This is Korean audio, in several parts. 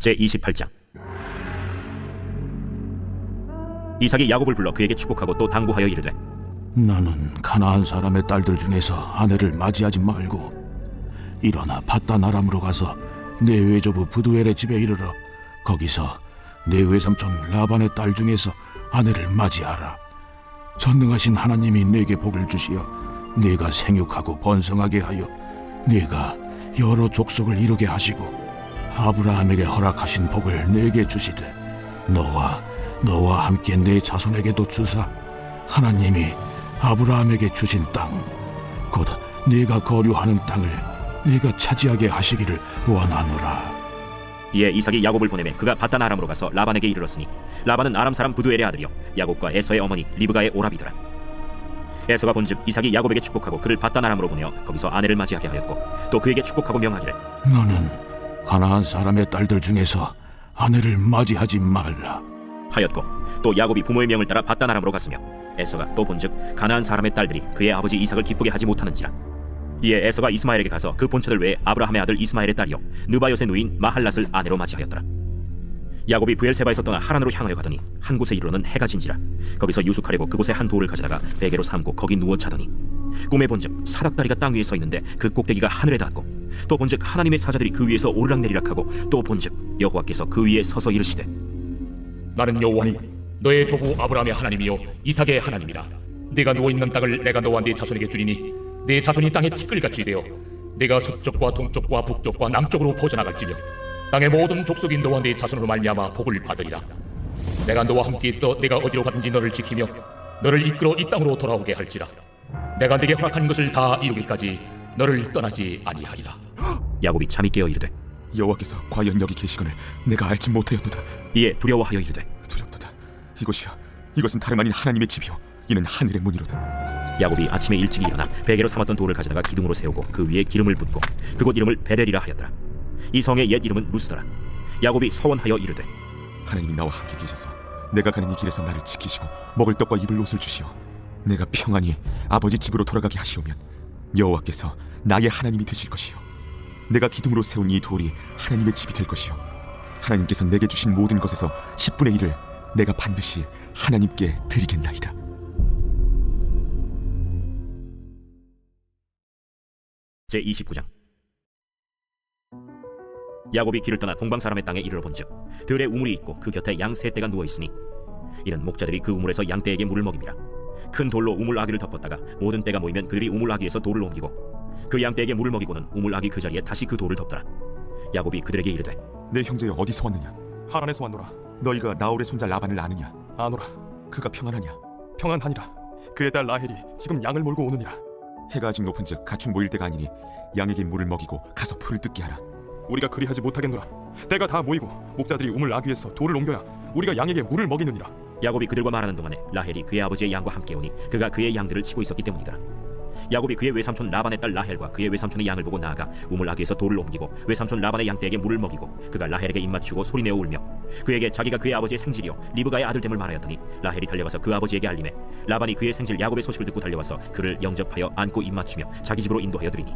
제28장. 이삭이 야곱을 불러 그에게 축복하고 또 당부하여 이르되, 너는 가나안 사람의 딸들 중에서 아내를 맞이하지 말고 일어나 밧단 아람으로 가서 내 외조부 부두엘의 집에 이르러 거기서 내 외삼촌 라반의 딸 중에서 아내를 맞이하라. 전능하신 하나님이 내게 복을 주시어 네가 생육하고 번성하게 하여 네가 여러 족속을 이루게 하시고 아브라함에게 허락하신 복을 내게 주시되 너와 함께 내 자손에게도 주사 하나님이 아브라함에게 주신 땅 곧 네가 거류하는 땅을 네가 차지하게 하시기를 원하노라. 이에 이삭이 야곱을 보내매 그가 밧단 아람으로 가서 라반에게 이르렀으니 라반은 아람 사람 부두엘의 아들이요 야곱과 에서의 어머니 리브가의 오라비더라. 에서가 본즉 이삭이 야곱에게 축복하고 그를 밧단 아람으로 보내어 거기서 아내를 맞이하게 하였고 또 그에게 축복하고 명하기를, 너는 가나안 사람의 딸들 중에서 아내를 맞이하지 말라 하였고 또 야곱이 부모의 명을 따라 밧단 아람으로 갔으며 에서가 또 본즉 가나안 사람의 딸들이 그의 아버지 이삭을 기쁘게 하지 못하는지라. 이에 에서가 이스마엘에게 가서 그 본처들 외에 아브라함의 아들 이스마엘의 딸이요 느바요의 누인 마할랏을 아내로 맞이하였더라. 야곱이 부엘세바에서 떠나 하란으로 향하여 가더니 한 곳에 이르러는 해가 진지라. 거기서 유숙하려고 그곳에 한 돌을 가져다가 베개로 삼고 거기 누워 자더니 꿈에 본즉 사닥다리가 땅 위에 서 있는데 그 꼭대기가 하늘에 닿았고 또 본즉 하나님의 사자들이 그 위에서 오르락내리락 하고 또 본즉 여호와께서 그 위에 서서 이르시되, 나는 여호와니 너의 조부 아브라함의 하나님이요 이삭의 하나님이라. 네가 누워있는 땅을 내가 너와 네 자손에게 주리니 네 자손이 땅에 티끌같이 되어 네가 서쪽과 동쪽과 북쪽과 남쪽으로 퍼져나갈지며 땅의 모든 족속이 너와 네 자손으로 말미암아 복을 받으리라. 내가 너와 함께 있어 내가 어디로 가든지 너를 지키며 너를 이끌어 이 땅으로 돌아오게 할지라. 내가 네게 허락한 것을 다 이루기까지 너를 떠나지 아니하리라. 야곱이 잠이 깨어 이르되, 여호와께서 과연 여기 계시거늘 내가 알지 못하였도다. 이에 두려워하여 이르되, 두렵도다. 이것은 다름 아닌 하나님의 집이요 이는 하늘의 문이로다. 야곱이 아침에 일찍 일어나 베개로 삼았던 돌을 가져다가 기둥으로 세우고 그 위에 기름을 붓고 그곳 이름을 베델이라 하였더라. 이 성의 옛 이름은 루스더라. 야곱이 서원하여 이르되, 하나님이 나와 함께 계셔서 내가 가는 이 길에서 나를 지키시고 먹을 떡과 입을 옷을 주시어 내가 평안히 아버지 집으로 돌아가게 하시오면 여호와께서 나의 하나님이 되실 것이요 내가 기둥으로 세운 이 돌이 하나님의 집이 될 것이요 하나님께서 내게 주신 모든 것에서 10분의 1을 내가 반드시 하나님께 드리겠나이다. 제29장. 야곱이 길을 떠나 동방 사람의 땅에 이르러 본즉 들에 우물이 있고 그 곁에 양 세 떼가 누워 있으니 이는 목자들이 그 우물에서 양 떼에게 물을 먹입니다. 큰 돌로 우물 아귀를 덮었다가 모든 떼가 모이면 그들이 우물 아귀에서 돌을 옮기고 그 양 떼에게 물을 먹이고는 우물 아귀 그 자리에 다시 그 돌을 덮더라. 야곱이 그들에게 이르되, 내 형제여 어디서 왔느냐? 하란에서 왔노라. 너희가 나홀의 손자 라반을 아느냐? 아노라. 그가 평안하냐? 평안하니라. 그의 딸 라헬이 지금 양을 몰고 오느니라. 해가 아직 높은즉 가축 모일 때가 아니니 양에게 물을 먹이고 가서 풀을 뜯게 하라. 우리가 그리하지 못하겠노라. 때가 다 모이고 목자들이 우물 아귀에서 돌을 옮겨야 우리가 양에게 물을 먹이느니라. 야곱이 그들과 말하는 동안에 라헬이 그의 아버지의 양과 함께 오니 그가 그의 양들을 치고 있었기 때문이더라. 야곱이 그의 외삼촌 라반의 딸 라헬과 그의 외삼촌의 양을 보고 나아가 우물 아귀에서 돌을 옮기고 외삼촌 라반의 양떼에게 물을 먹이고 그가 라헬에게 입맞추고 소리내어 울며 그에게 자기가 그의 아버지의 생질이요 리브가의 아들됨을 말하였더니 라헬이 달려가서 그 아버지에게 알리매 라반이 그의 생질 야곱의 소식을 듣고 달려와서 그를 영접하여 안고 입맞추며 자기 집으로 인도하여 드리니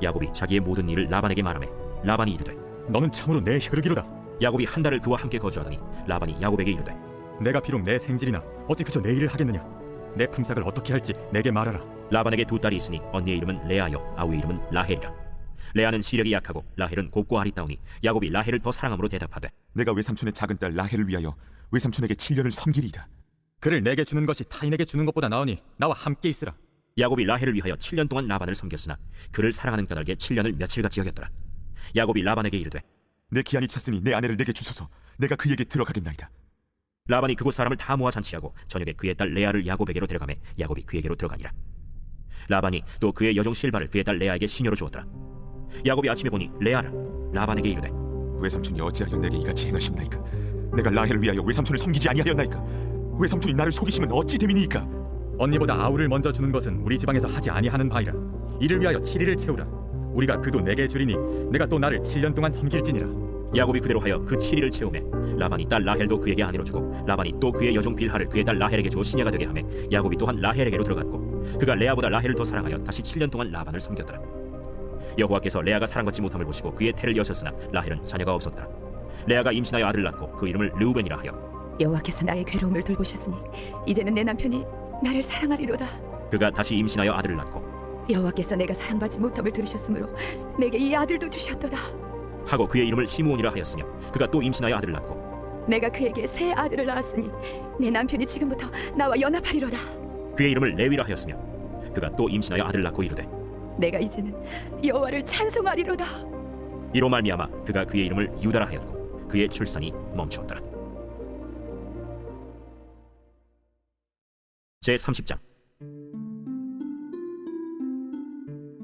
야곱이 자기의 모든 일을 라반에게 말하매 라반이 이르되, 너는 참으로 내 혈육이로다. 야곱이 한 달을 그와 함께 거주하더니 라반이 야곱에게 이르되, 내가 비록 내 생질이나 어찌 그저 내 일을 하겠느냐. 내 품삯을 어떻게 할지 내게 말하라. 라반에게 두 딸이 있으니 언니의 이름은 레아요 아우의 이름은 라헬이라. 레아는 시력이 약하고 라헬은 곱고 아리따우니 야곱이 라헬을 더 사랑함으로 대답하되, 내가 외삼촌의 작은 딸 라헬을 위하여 외삼촌에게 7년을 섬기리이다. 그를 내게 주는 것이 타인에게 주는 것보다 나으니 나와 함께 있으라. 야곱이 라헬을 위하여 7년 동안 라반을 섬겼으나 그를 사랑하는 까닭에 7년을 며칠같이 여겼더라. 야곱이 라반에게 이르되, 내 기한이 찼으니 내 아내를 내게 주소서. 내가 그에게 들어가겠나이다. 라반이 그곳 사람을 다 모아 잔치하고 저녁에 그의 딸 레아를 야곱에게로 데려가매 야곱이 그에게로 들어가니라. 라반이 또 그의 여종 실바를 그의 딸 레아에게 시녀로 주었더라. 야곱이 아침에 보니 레아를 라반에게 이르되, 외삼촌이 어찌하여 내게 이같이 행하십나이까? 내가 라헬을 위하여 외삼촌을 섬기지 아니하였나이까? 외삼촌이 나를 속이시면 어찌 됨이니까? 언니보다 아우를 먼저 주는 것은 우리 지방에서 하지 아니하는 바이라. 이를 위하여 7일을 채우라. 우리가 그도 내게 주리니 내가 또 나를 7년 동안 섬길지니라. 야곱이 그대로 하여 그 7일을 채우매 라반이 딸 라헬도 그에게 아내로 주고 라반이 또 그의 여종 빌하를 그의 딸 라헬에게 주어 시녀가 되게 하매 야곱이 또한 라헬에게로 들어갔고 그가 레아보다 라헬을 더 사랑하여 다시 7년 동안 라반을 섬겼더라. 여호와께서 레아가 사랑받지 못함을 보시고 그의 태를 여셨으나 라헬은 자녀가 없었더라. 레아가 임신하여 아들을 낳고 그 이름을 르우벤이라 하여 여호와께서 나의 괴로움을 돌보셨으니 이제는 내 남편이 나를 사랑하리로다. 그가 다시 임신하여 아들을 낳고 여호와께서 내가 사랑받지 못함을 들으셨으므로 내게 이 아들도 주셨도다. 하고 그의 이름을 시므온이라 하였으며 그가 또 임신하여 아들을 낳고 내가 그에게 새 아들을 낳았으니 내 남편이 지금부터 나와 연합하리로다. 그의 이름을 레위라 하였으며 그가 또 임신하여 아들을 낳고 이르되 내가 이제는 여호와를 찬송하리로다. 이로 말미암아 그가 그의 이름을 유다라 하였고 그의 출산이 멈추었더라. 제30장.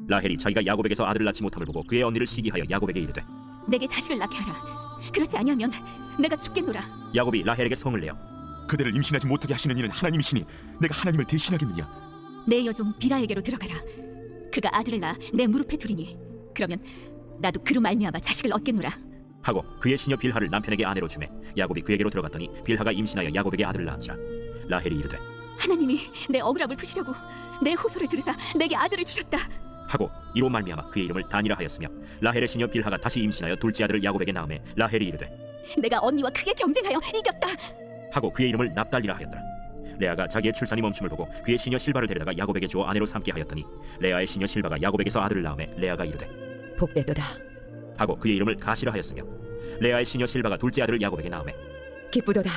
라헬이 자기가 야곱에게서 아들을 낳지 못함을 보고 그의 언니를 시기하여 야곱에게 이르되 내게 자식을 낳게 하라. 그렇지 아니하면 내가 죽겠노라. 야곱이 라헬에게 성을 내어 그대를 임신하지 못하게 하시는 이는 하나님이시니 내가 하나님을 대신하겠느냐? 내 여종 비라에게로 들어가라. 그가 아들을 낳아 내 무릎에 두리니 그러면 나도 그로 말미암아 자식을 얻겠노라. 하고 그의 시녀 빌하를 남편에게 아내로 주매 야곱이 그에게로 들어갔더니 빌하가 임신하여 야곱에게 아들을 낳은지라. 라헬이 이르되 하나님이 내 억울함을 푸시려고 내 호소를 들으사 내게 아들을 주셨다. 하고 이로 말미암아 그의 이름을 단이라 하였으며 라헬의 시녀 빌하가 다시 임신하여 둘째 아들을 야곱에게 낳음에 라헬이 이르되 내가 언니와 크게 경쟁하여 이겼다. 하고 그의 이름을 납달리라 하였더라. 레아가 자기의 출산이 멈춤을 보고 그의 시녀 실바를 데려다가 야곱에게 주어 아내로 삼게 하였더니 레아의 시녀 실바가 야곱에게서 아들을 낳음에 레아가 이르되 복되도다. 하고 그의 이름을 가시라 하였으며 레아의 시녀 실바가 둘째 아들을 야곱에게 낳음에 기쁘도다.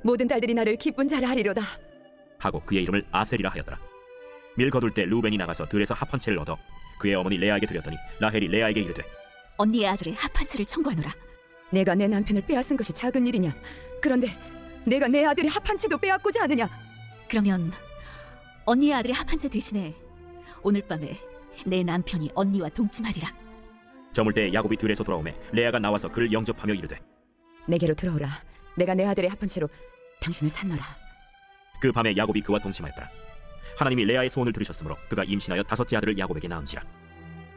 모든 딸들이 나를 기쁜 자라 하리로다. 하고 그의 이름을 아셀이라 하였더라. 밀 거둘 때 루벤이 나가서 들에서 합 한 채를 얻어 그의 어머니 레아에게 드렸더니 라헬이 레아에게 이르되 언니의 아들의 합한 채를 청구하노라. 내가 내 남편을 빼앗은 것이 작은 일이냐? 그런데 내가 내 아들의 합한 채도 빼앗고자 하느냐? 그러면 언니의 아들의 합한 채 대신에 오늘 밤에 내 남편이 언니와 동침하리라. 저물 때 야곱이 들에서 돌아오매 레아가 나와서 그를 영접하며 이르되 내게로 들어오라. 내가 내 아들의 합한 채로 당신을 산노라. 그 밤에 야곱이 그와 동침하였더라. 하나님이 레아의 소원을 들으셨으므로 그가 임신하여 다섯째 아들을 야곱에게 낳은지라.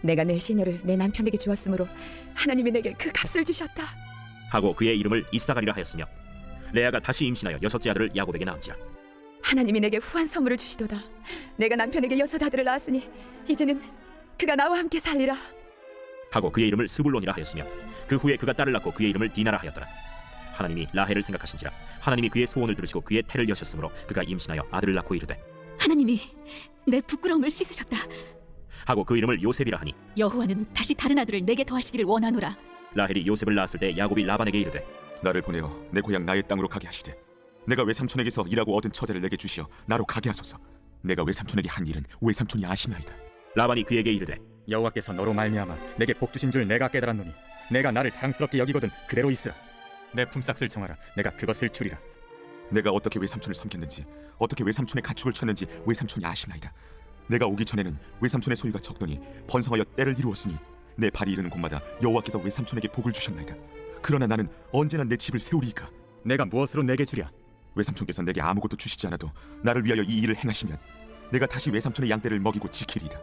내가 내 시녀를 내 남편에게 주었으므로 하나님이 내게 그 값을 주셨다. 하고 그의 이름을 이사가리라 하였으며 레아가 다시 임신하여 여섯째 아들을 야곱에게 낳은지라. 하나님이 내게 후한 선물을 주시도다. 내가 남편에게 여섯 아들을 낳았으니 이제는 그가 나와 함께 살리라. 하고 그의 이름을 스불론이라 하였으며 그 후에 그가 딸을 낳고 그의 이름을 디나라 하였더라. 하나님이 라헬을 생각하신지라 하나님이 그의 소원을 들으시고 그의 태를 여셨으므로 그가 임신하여 아들을 낳고 이르되 하나님이 내 부끄러움을 씻으셨다. 하고 그 이름을 요셉이라 하니 여호와는 다시 다른 아들을 내게 더하시기를 원하노라. 라헬이 요셉을 낳았을 때 야곱이 라반에게 이르되 나를 보내어 내 고향 나의 땅으로 가게 하시되 내가 외삼촌에게서 일하고 얻은 처자를 내게 주시어 나로 가게 하소서. 내가 외삼촌에게 한 일은 외삼촌이 아시나이다. 라반이 그에게 이르되 여호와께서 너로 말미암아 내게 복 주신 줄 내가 깨달았노니 내가 나를 사랑스럽게 여기거든 그대로 있으라. 내 품삯을 정하라. 내가 그것을 주리라. 내가 어떻게 외삼촌을 섬겼는지 어떻게 외삼촌의 가축을 쳤는지 외삼촌이 아시나이다. 내가 오기 전에는 외삼촌의 소유가 적더니 번성하여 때를 이루었으니 내 발이 이르는 곳마다 여호와께서 외삼촌에게 복을 주셨나이다. 그러나 나는 언제나 내 집을 세우리이까. 내가 무엇으로 내게 주랴? 외삼촌께서 내게 아무것도 주시지 않아도 나를 위하여 이 일을 행하시면 내가 다시 외삼촌의 양떼를 먹이고 지키리이다.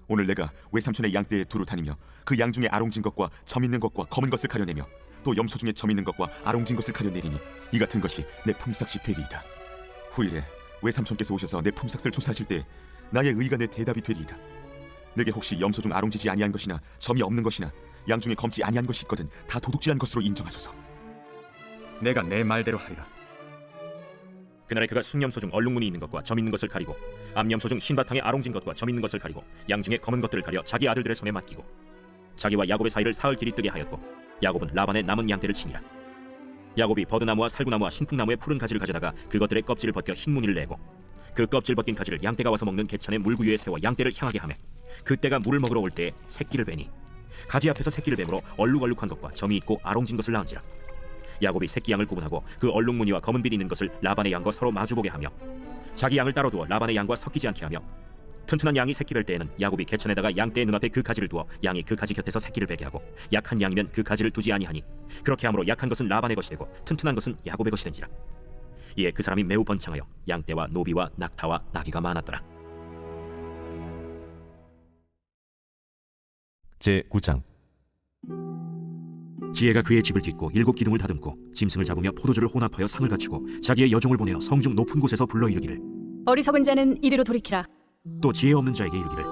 오늘 내가 외삼촌의 양떼에 두루 다니며 그 양 중에 아롱진 것과 점 있는 것과 검은 것을 가려내며 또 염소 중에 점 있는 것과 아롱진 것을 가려내리니 이 같은 것이 내 품삯이 되리이다. 후일에 외삼촌께서 오셔서 내 품삯을 조사하실 때 나의 의가 내 대답이 되리이다. 내게 혹시 염소 중 아롱지지 아니한 것이나 점이 없는 것이나 양 중에 검지 아니한 것이 있거든 다 도둑질한 것으로 인정하소서. 내가 내 말대로 하리라. 그날에 그가 숭염소 중 얼룩무늬 있는 것과 점 있는 것을 가리고 암염소 중 흰바탕에 아롱진 것과 점 있는 것을 가리고 양 중에 검은 것들을 가려 자기 아들들의 손에 맡기고 자기와 야곱의 사이를 사흘 길이 뜨게 하였고 야곱은 라반의 남은 양떼를 치니라. 야곱이 버드나무와 살구나무와 신풍나무의 푸른 가지를 가져다가 그것들의 껍질을 벗겨 흰 무늬를 내고 그 껍질 벗긴 가지를 양떼가 와서 먹는 개천의 물구 위에 세워 양떼를 향하게 하며 그때가 물을 먹으러 올 때에 새끼를 베니 가지 앞에서 새끼를 뱀으로 얼룩얼룩한 것과 점이 있고 아롱진 것을 낳은지라. 야곱이 새끼 양을 구분하고 그 얼룩무늬와 검은 빛 있는 것을 라반의 양과 서로 마주보게 하며 자기 양을 따로 두어 라반의 양과 섞이지 않게 하며 튼튼한 양이 새끼 뵐 때에는 야곱이 개천에다가 양떼의 눈앞에 그 가지를 두어 양이 그 가지 곁에서 새끼를 베게 하고 약한 양이면 그 가지를 두지 아니하니 그렇게 함으로 약한 것은 라반의 것이 되고 튼튼한 것은 야곱의 것이 된지라. 이에 그 사람이 매우 번창하여 양떼와 노비와 낙타와 나귀가 많았더라. 제9장. 지혜가 그의 집을 짓고 7 기둥을 다듬고 짐승을 잡으며 포도주를 혼합하여 상을 갖추고 자기의 여종을 보내어 성중 높은 곳에서 불러 이르기를 어리석은 자는 이리로 돌이키라. 또 지혜 없는 자에게 이르기를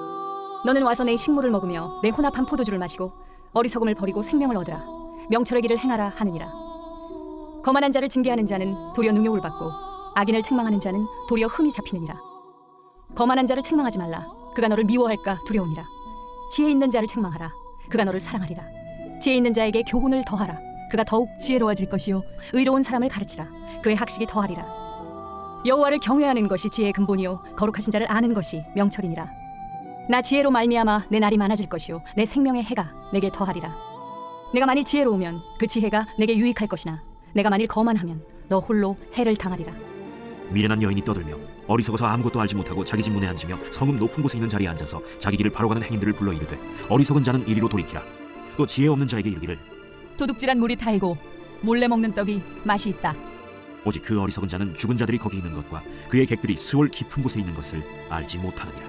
너는 와서 내 식물을 먹으며 내 혼합한 포도주를 마시고 어리석음을 버리고 생명을 얻으라. 명철의 길을 행하라 하느니라. 거만한 자를 징계하는 자는 도리어 능욕을 받고 악인을 책망하는 자는 도리어 흠이 잡히느니라. 거만한 자를 책망하지 말라. 그가 너를 미워할까 두려우니라. 지혜 있는 자를 책망하라. 그가 너를 사랑하리라. 지혜 있는 자에게 교훈을 더하라. 그가 더욱 지혜로워질 것이요 의로운 사람을 가르치라. 그의 학식이 더하리라. 여호와를 경외하는 것이 지혜의 근본이요 거룩하신 자를 아는 것이 명철이니라. 나 지혜로 말미암아 내 날이 많아질 것이요 내 생명의 해가 내게 더하리라. 내가 만일 지혜로우면 그 지혜가 내게 유익할 것이나 내가 만일 거만하면 너 홀로 해를 당하리라. 미련한 여인이 떠들며 어리석어서 아무것도 알지 못하고 자기 집 문에 앉으며 성읍 높은 곳에 있는 자리에 앉아서 자기 길을 바로 가는 행인들을 불러 이르되 어리석은 자는 이리로 돌이키라. 또 지혜 없는 자에게 이르기를 도둑질한 물이 달고 몰래 먹는 떡이 맛이 있다. 오직 그 어리석은 자는 죽은 자들이 거기 있는 것과 그의 객들이 스올 깊은 곳에 있는 것을 알지 못하느니라.